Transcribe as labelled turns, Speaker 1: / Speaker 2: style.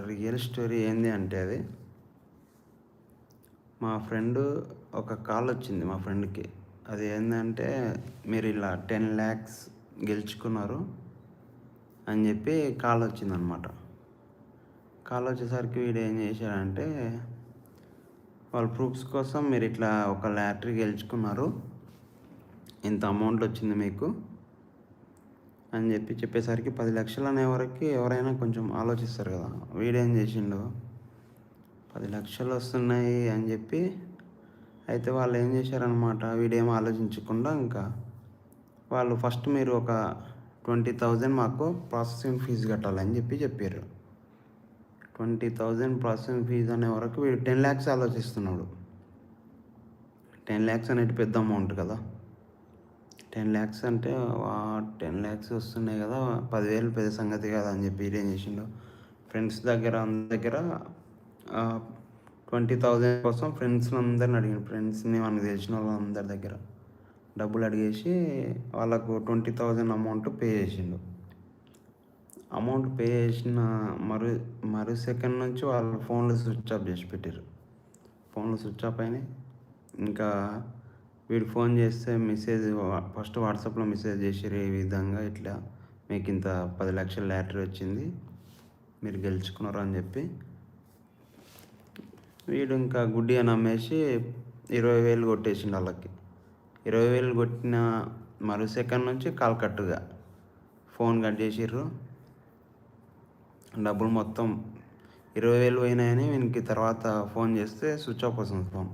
Speaker 1: Real story ఏంది అంటే అది మా ఫ్రెండు ఒక కాల్ వచ్చింది మా ఫ్రెండ్‌కి. అది ఏందంటే, మీరు ఇలా 10,00,000 గెలుచుకున్నారు అని చెప్పి కాల్ వచ్చిందనమాట. కాల్ వచ్చేసరికి వీడు ఏం చేశాడంటే, వాళ్ళ ప్రూఫ్స్ కోసం మీరు ఇట్లా ఒక లాటరీ గెలుచుకున్నారు. ఇంత అమౌంట్ వచ్చింది మీకు అని చెప్పేసరికి 10,00,000 అనే వరకి ఎవరైనా కొంచెం ఆలోచిస్తారు కదా! వీడేం చేసిండు, 10,00,000 వస్తున్నాయి అని చెప్పి అయితే వాళ్ళు ఏం చేశారనమాట, వీడేం ఆలోచించకుండా ఇంకా వాళ్ళు ఫస్ట్ మీరు ఒక 20,000 మాకు ప్రాసెసింగ్ ఫీజు కట్టాలని చెప్పారు. 20,000 ప్రాసెసింగ్ ఫీజు అనే వరకు వీడు 10,00,000 ఆలోచిస్తున్నాడు. 10,00,000 అనేది పెద్ద అమౌంట్ కదా! 10,00,000 అంటే 10,00,000 వస్తున్నాయి కదా! 10,000 పెద్ద సంగతి కదా అని చెప్పి వీడేం చేసిండు, ఫ్రెండ్స్ దగ్గర అందరి దగ్గర 20,000 కోసం ఫ్రెండ్స్‌ని అందరిని అడిగిండు. ఫ్రెండ్స్‌ని మనకు తెలిసిన వాళ్ళందరి దగ్గర డబ్బులు అడిగేసి వాళ్ళకు 20,000 అమౌంట్ పే చేసిండు. అమౌంట్ పే చేసిన మరు సెకండ్ నుంచి వాళ్ళ ఫోన్లు స్విచ్ ఆఫ్ చేసి పెట్టిర్రు. ఫోన్లు స్విచ్ ఆఫ్ అయినాయి. ఇంకా వీడు ఫోన్ చేస్తే ఫస్ట్ వాట్సాప్‌లో మెసేజ్ చేసిర్రు, ఈ విధంగా ఇట్లా మీకింత 10,00,000 లాటరీ వచ్చింది, మీరు గెలుచుకున్నారు అని చెప్పి. వీడు ఇంకా గుడ్డిగా నమ్మేసి 20,000 కొట్టేసిండు ఆళ్ళకి. 20,000 కొట్టిన మరు సెకండ్ నుంచి కాల్ కట్టుగా ఫోన్ కట్ చేసిర్రు. డబ్బులు మొత్తం 20,000 పోయినాయని వీనికి తర్వాత ఫోన్ చేస్తే స్విచ్ ఆఫ్ వస్తుంది ఫోన్.